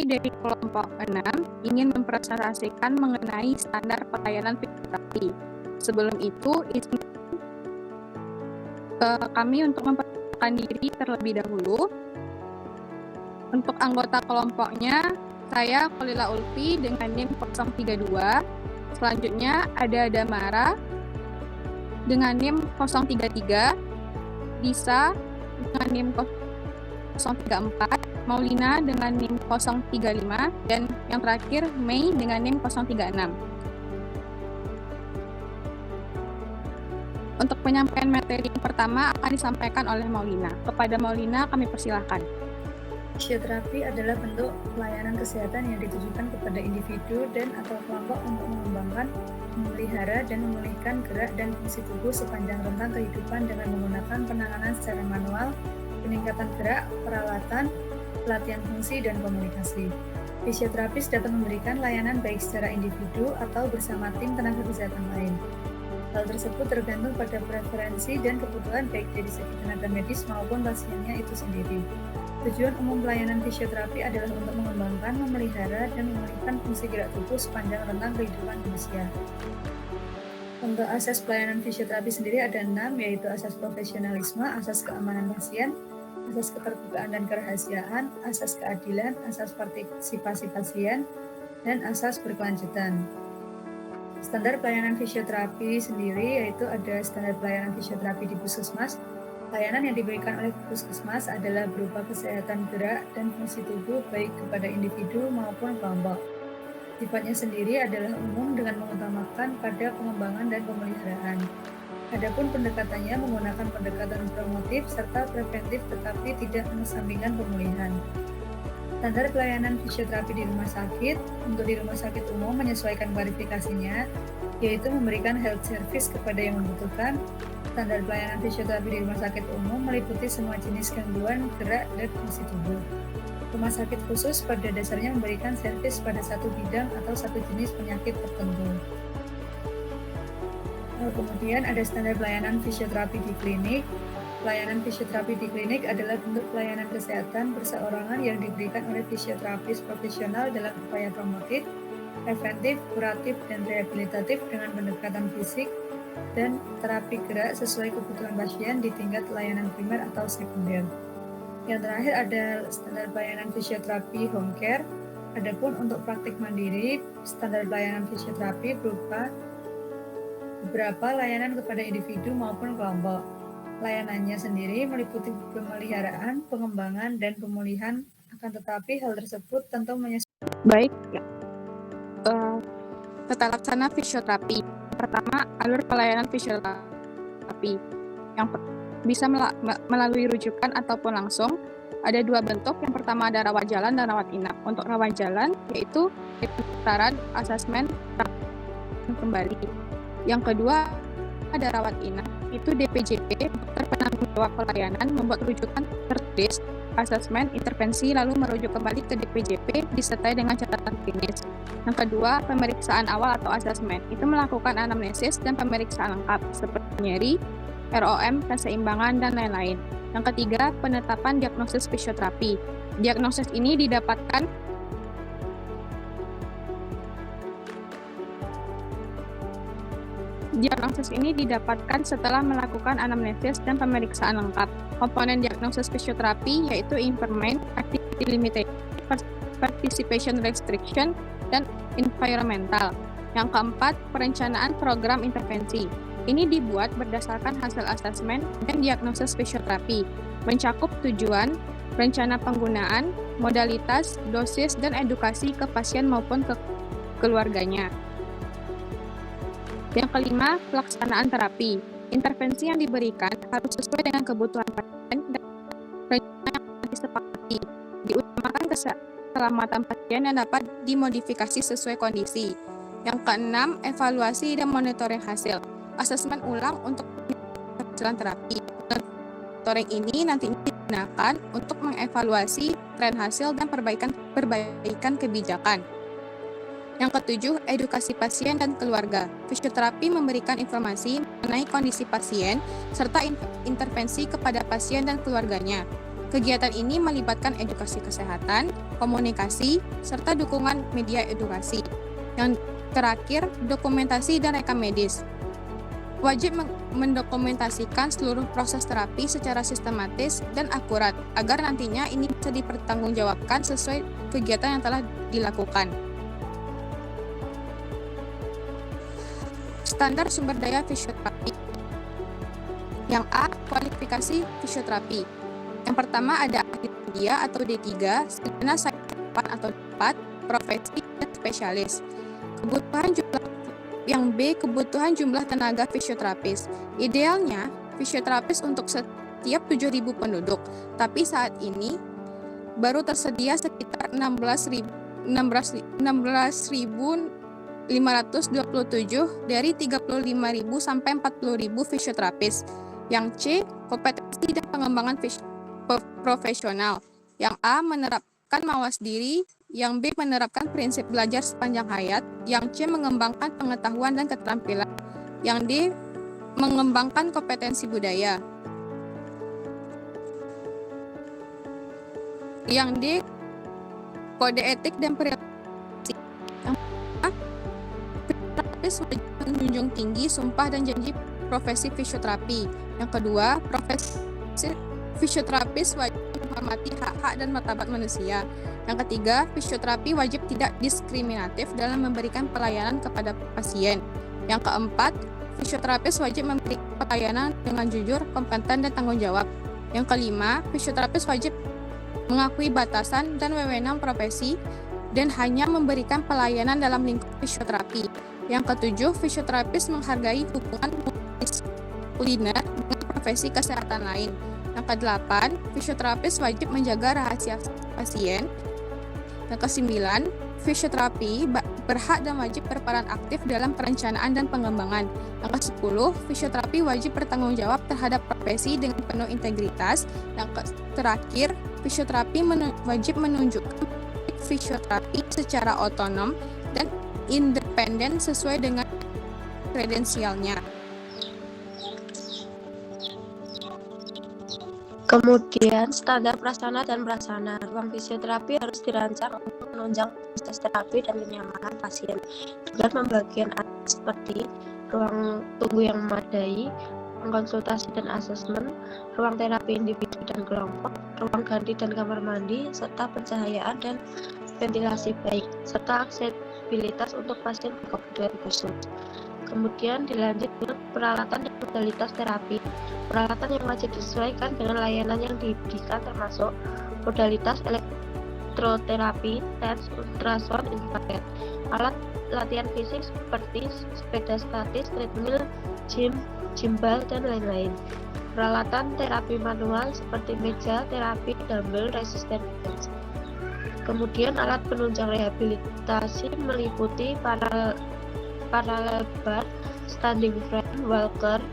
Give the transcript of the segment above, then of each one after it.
Kami dari kelompok 6 ingin mempresentasikan mengenai standar pelayanan fisioterapi. Sebelum itu, izin kami untuk memperkenalkan diri terlebih dahulu. Untuk anggota kelompoknya, saya Kholila Ulfi dengan NIM 032. Selanjutnya ada Damara dengan NIM 033, Disa dengan NIM 034, Maulina dengan NIM 035, dan yang terakhir Mei dengan NIM 036. Untuk penyampaian materi yang pertama akan disampaikan oleh Maulina. Kepada Maulina kami persilahkan. Fisioterapi adalah bentuk pelayanan kesehatan yang ditujukan kepada individu dan atau kelompok untuk mengembangkan, memelihara, dan memulihkan gerak dan fungsi tubuh sepanjang rentang kehidupan dengan menggunakan penanganan secara manual, peningkatan gerak, peralatan, pelatihan fungsi, dan komunikasi. Fisioterapis dapat memberikan layanan baik secara individu atau bersama tim tenaga kesehatan lain. Hal tersebut tergantung pada preferensi dan kebutuhan baik dari segi tenaga medis maupun pasiennya itu sendiri. Tujuan umum pelayanan fisioterapi adalah untuk mengembangkan, memelihara, dan memulihkan fungsi gerak tubuh sepanjang rentang kehidupan manusia. Untuk asas pelayanan fisioterapi sendiri ada 6, yaitu asas profesionalisme, asas keamanan pasien, asas keterbukaan dan kerahasiaan, asas keadilan, asas partisipasi pasien, dan asas berkelanjutan. Standar pelayanan fisioterapi sendiri yaitu ada standar pelayanan fisioterapi di puskesmas. Layanan yang diberikan oleh puskesmas adalah berupa kesehatan gerak dan fungsi tubuh baik kepada individu maupun kelompok. Sifatnya sendiri adalah umum dengan mengutamakan pada pengembangan dan pemeliharaan. Adapun pendekatannya menggunakan pendekatan promotif serta preventif tetapi tidak mengesampingkan pemulihan. Standar pelayanan fisioterapi di rumah sakit, untuk di rumah sakit umum menyesuaikan kualifikasinya, yaitu memberikan health service kepada yang membutuhkan. Standar pelayanan fisioterapi di rumah sakit umum meliputi semua jenis gangguan gerak dan fungsi tubuh. Rumah sakit khusus pada dasarnya memberikan servis pada satu bidang atau satu jenis penyakit tertentu. Kemudian ada standar pelayanan fisioterapi di klinik. Pelayanan fisioterapi di klinik adalah bentuk pelayanan kesehatan perseorangan yang diberikan oleh fisioterapis profesional dalam upaya promotif, preventif, kuratif, dan rehabilitatif dengan pendekatan fisik dan terapi gerak sesuai kebutuhan pasien di tingkat layanan primer atau sekunder. Yang terakhir ada standar pelayanan fisioterapi home care. Adapun untuk praktik mandiri, standar pelayanan fisioterapi berupa beberapa layanan kepada individu maupun kelompok. Layanannya sendiri meliputi pemeliharaan, pengembangan, dan pemulihan, akan tetapi hal tersebut tentu menyesuaikan. Baik, tata laksana fisioterapi. Pertama, alur pelayanan fisioterapi yang bisa melalui rujukan ataupun langsung. Ada dua bentuk. Yang pertama ada rawat jalan dan rawat inap. Untuk rawat jalan yaitu pendaftaran, asesmen, kembali. Yang kedua ada rawat inap, itu DPJP, dokter penanggung jawab pelayanan, membuat rujukan tertulis, asesmen, intervensi, lalu merujuk kembali ke DPJP disertai dengan catatan klinis. Yang kedua, pemeriksaan awal atau asesmen, itu melakukan anamnesis dan pemeriksaan lengkap seperti nyeri, ROM, keseimbangan, dan lain-lain. Yang ketiga, penetapan diagnosis fisioterapi. Diagnosis ini didapatkan setelah melakukan anamnesis dan pemeriksaan lengkap. Komponen diagnosis fisioterapi yaitu impairment, activity limitation, participation restriction, dan environmental. Yang keempat, perencanaan program intervensi. Ini dibuat berdasarkan hasil asesmen dan diagnosis fisioterapi, mencakup tujuan, rencana penggunaan, modalitas, dosis, dan edukasi ke pasien maupun ke keluarganya. Yang kelima, pelaksanaan terapi. Intervensi yang diberikan harus sesuai dengan kebutuhan pasien dan rencana yang disepakati. Diutamakan keselamatan pasien yang dapat dimodifikasi sesuai kondisi. Yang keenam, evaluasi dan monitoring hasil. Asesmen ulang untuk keberhasilan terapi. Monitoring ini nantinya digunakan untuk mengevaluasi tren hasil dan perbaikan kebijakan. Yang ketujuh, edukasi pasien dan keluarga. Fisioterapi memberikan informasi mengenai kondisi pasien serta intervensi kepada pasien dan keluarganya. Kegiatan ini melibatkan edukasi kesehatan, komunikasi, serta dukungan media edukasi. Yang terakhir, dokumentasi dan rekam medis. Wajib mendokumentasikan seluruh proses terapi secara sistematis dan akurat, agar nantinya ini bisa dipertanggungjawabkan sesuai kegiatan yang telah dilakukan. Standar sumber daya fisioterapi. Yang A, kualifikasi fisioterapi. Yang pertama ada media atau D3, sarjana sains atau D4, profesi dan spesialis. Yang B, kebutuhan jumlah tenaga fisioterapis. Idealnya, fisioterapis untuk setiap 7.000 penduduk, tapi saat ini baru tersedia sekitar 16.527 dari 35.000 sampai 40.000 fisioterapis. Yang C, kompetensi dan pengembangan profesional. Yang A, menerapkan mawas diri. Yang B, menerapkan prinsip belajar sepanjang hayat. Yang C, mengembangkan pengetahuan dan keterampilan. Yang D, mengembangkan kompetensi budaya. Yang D, kode etik dan perilaku. Yang A, fisioterapis wajib menjunjung tinggi sumpah dan janji profesi fisioterapi. Yang kedua, profesi fisioterapis wajib menghormati hak-hak dan martabat manusia. Yang ketiga, fisioterapi wajib tidak diskriminatif dalam memberikan pelayanan kepada pasien. Yang keempat, fisioterapis wajib memberikan pelayanan dengan jujur, kompeten, dan tanggung jawab. Yang kelima, fisioterapis wajib mengakui batasan dan wewenang profesi dan hanya memberikan pelayanan dalam lingkup fisioterapi. Yang ketujuh, fisioterapis menghargai hubungan multidisipliner dengan profesi kesehatan lain. Yang kedelapan, fisioterapis wajib menjaga rahasia pasien. Yang kesembilan, fisioterapi berhak dan wajib berperan aktif dalam perencanaan dan pengembangan. Yang kesepuluh, fisioterapi wajib bertanggung jawab terhadap profesi dengan penuh integritas. Yang terakhir, fisioterapi wajib menunjukkan fisioterapi secara otonom dan independen sesuai dengan kredensialnya. Kemudian, standar prasarana dan prasarana. Ruang fisioterapi harus dirancang untuk menunjang proses terapi dan kenyamanan pasien dengan pembagian seperti ruang tunggu yang memadai, ruang konsultasi dan asesmen, ruang terapi individu dan kelompok, ruang ganti dan kamar mandi, serta pencahayaan dan ventilasi baik, serta aksesibilitas untuk pasien berkebutuhan khusus. Kemudian dilanjut dengan peralatan dan modalitas terapi. Peralatan yang wajib disesuaikan dengan layanan yang diberikan termasuk modalitas elektroterapi, TENS, ultrasound, infrared, alat latihan fisik seperti sepeda statis, treadmill, gym, gimbal, dan lain-lain. Peralatan terapi manual seperti meja terapi, dumbbell, resisten bench. Kemudian alat penunjang rehabilitasi meliputi parallel bar, standing frame, walker,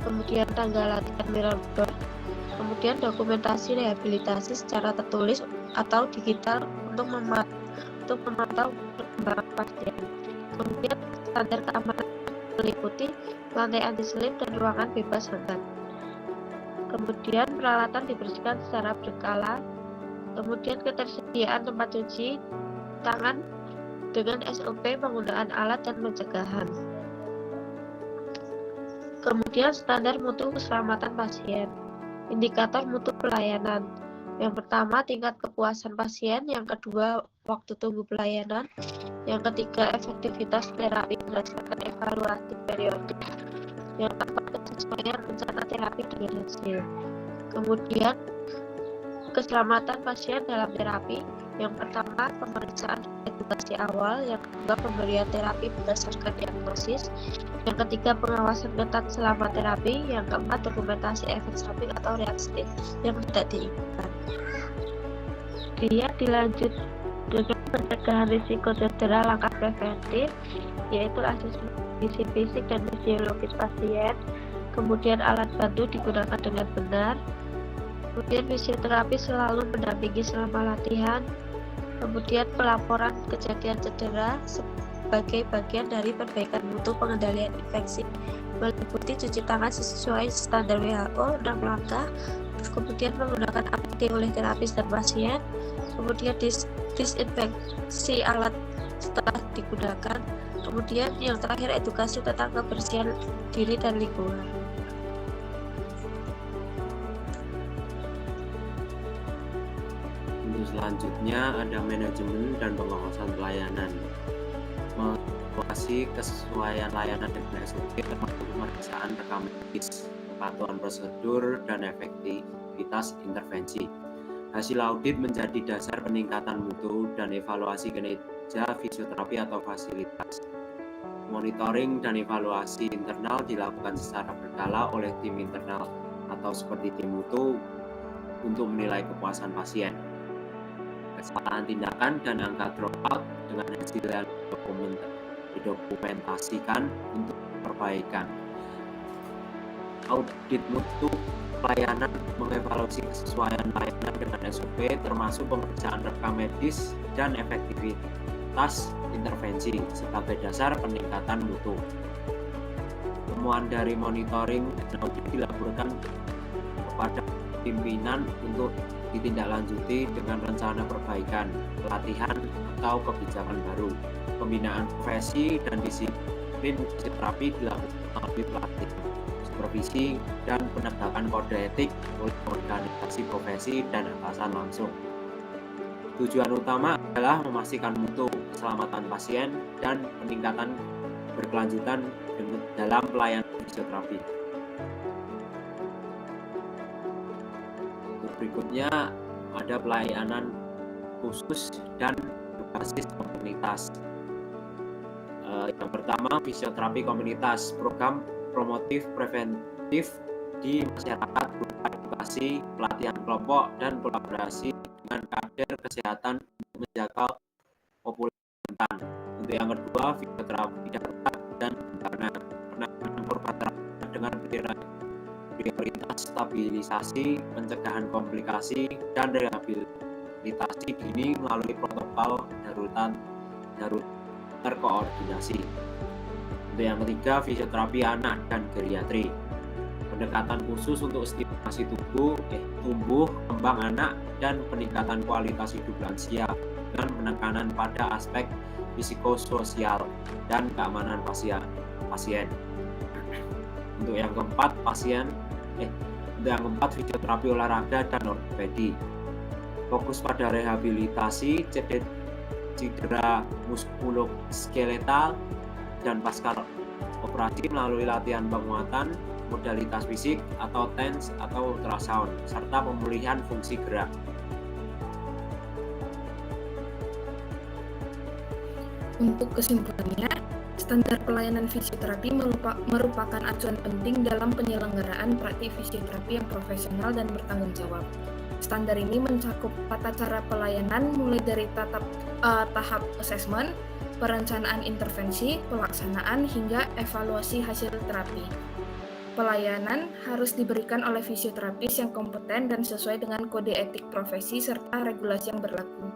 kemudian tangga latihan mirror bar, kemudian dokumentasi rehabilitasi secara tertulis atau digital untuk memantau perkembangan pasien. Kemudian standar keamanan meliputi lantai anti-slip dan ruangan bebas hanggat. Kemudian peralatan dibersihkan secara berkala. Kemudian ketersediaan tempat cuci tangan dengan SOP penggunaan alat dan pencegahan. Kemudian standar mutu keselamatan pasien. Indikator mutu pelayanan. Yang pertama, tingkat kepuasan pasien. Yang kedua, waktu tunggu pelayanan. Yang ketiga, efektivitas terapi berdasarkan evaluasi periodik. Yang keempat, kesesuaian rencana terapi dengan hasil. Kemudian, keselamatan pasien dalam terapi. Yang pertama, pemeriksaan edukasi awal. Yang kedua, pemberian terapi berdasarkan diagnosis. Yang ketiga, pengawasan ketat selama terapi. Yang keempat, dokumentasi efek samping atau reaksi yang tidak diinginkan. Dia dilanjut dengan pencegahan risiko cedera, langkah preventif, yaitu asesmen kondisi fisik dan fisiologis pasien. Kemudian alat bantu digunakan dengan benar. Kemudian fisioterapi selalu mendampingi selama latihan. Kemudian pelaporan kejadian cedera sebagai bagian dari perbaikan mutu pengendalian infeksi meliputi cuci tangan sesuai standar WHO, 6 langkah, kemudian menggunakan APD oleh terapis dan pasien, kemudian disinfeksi alat setelah digunakan, kemudian yang terakhir edukasi tentang kebersihan diri dan lingkungan. Untuk selanjutnya ada manajemen dan pengawasan pelayanan. Mengevaluasi kesesuaian layanan dengan SOP termasuk pemeriksaan rekam medis, kepatuhan prosedur, dan efektivitas intervensi. Hasil audit menjadi dasar peningkatan mutu dan evaluasi kinerja fisioterapi atau fasilitas. Monitoring dan evaluasi internal dilakukan secara berkala oleh tim internal atau seperti tim mutu untuk menilai kepuasan pasien. Kesalahan tindakan dan angka dropout dengan hasil yang didokumentasikan untuk perbaikan. Audit mutu pelayanan mengevaluasi kesesuaian layanan dengan SOP termasuk pemeriksaan rekam medis dan efektivitas intervensi sebagai dasar peningkatan mutu. Temuan dari monitoring dan audit dilaporkan kepada pimpinan untuk ditindaklanjuti dengan rencana perbaikan, pelatihan atau kebijakan baru. Pembinaan profesi dan disiplin fisioterapi dilakukan melalui pelatihan, supervisi, dan penegakan kode etik oleh organisasi profesi dan atasan langsung. Tujuan utama adalah memastikan mutu, keselamatan pasien, dan peningkatan berkelanjutan dalam pelayanan fisioterapi. Berikutnya ada pelayanan khusus dan berbasis komunitas. Yang pertama, fisioterapi komunitas, program promotif preventif di masyarakat berupa edukasi, pelatihan kelompok, dan kolaborasi dengan kader kesehatan untuk menjaga populasi rentan. Untuk yang kedua, fisioterapi darurat dan bencana, penanganan korban trauma dengan prioritas stabilisasi, pencegahan komplikasi, dan rehabilitasi dini melalui protokol darurat terkoordinasi. Untuk yang ketiga, fisioterapi anak dan geriatri, pendekatan khusus untuk stimulasi tumbuh kembang anak dan peningkatan kualitas hidup lansia dengan penekanan pada aspek psikososial dan keamanan pasien. Untuk yang keempat, fisioterapi olahraga dan ortopedi, fokus pada rehabilitasi cedera muskuloskeletal dan pasca operasi melalui latihan penguatan, modalitas fisik atau TENS atau ultrasound, serta pemulihan fungsi gerak. Untuk kesimpulannya, standar pelayanan fisioterapi merupakan acuan penting dalam penyelenggaraan praktik fisioterapi yang profesional dan bertanggung jawab. Standar ini mencakup tata cara pelayanan mulai dari tahap asesmen, perencanaan intervensi, pelaksanaan, hingga evaluasi hasil terapi. Pelayanan harus diberikan oleh fisioterapis yang kompeten dan sesuai dengan kode etik profesi serta regulasi yang berlaku,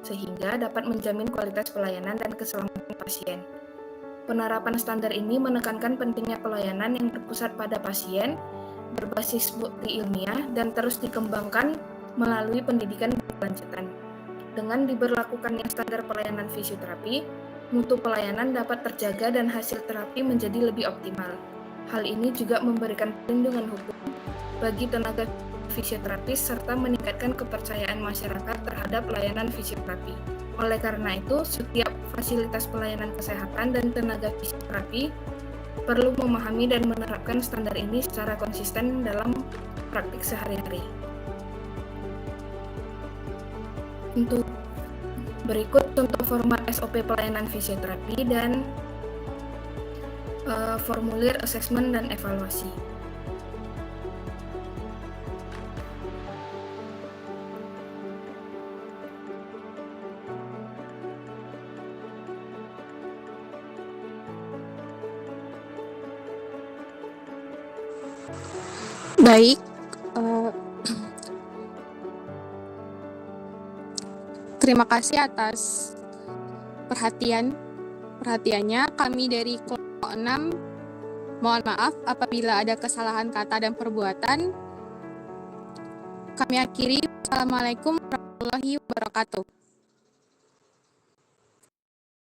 sehingga dapat menjamin kualitas pelayanan dan keselamatan pasien. Penerapan standar ini menekankan pentingnya pelayanan yang berpusat pada pasien, berbasis bukti ilmiah, dan terus dikembangkan melalui pendidikan berkelanjutan. Dengan diberlakukannya standar pelayanan fisioterapi, mutu pelayanan dapat terjaga dan hasil terapi menjadi lebih optimal. Hal ini juga memberikan perlindungan hukum bagi tenaga fisioterapis serta meningkatkan kepercayaan masyarakat terhadap layanan fisioterapi. Oleh karena itu, setiap fasilitas pelayanan kesehatan dan tenaga fisioterapi perlu memahami dan menerapkan standar ini secara konsisten dalam praktik sehari-hari. Untuk berikut contoh format SOP pelayanan fisioterapi dan formulir asesmen dan evaluasi. Baik, terima kasih atas perhatiannya. Kami dari kelompok 6 mohon maaf apabila ada kesalahan kata dan perbuatan. kami akhiri. Assalamualaikum warahmatullahi wabarakatuh.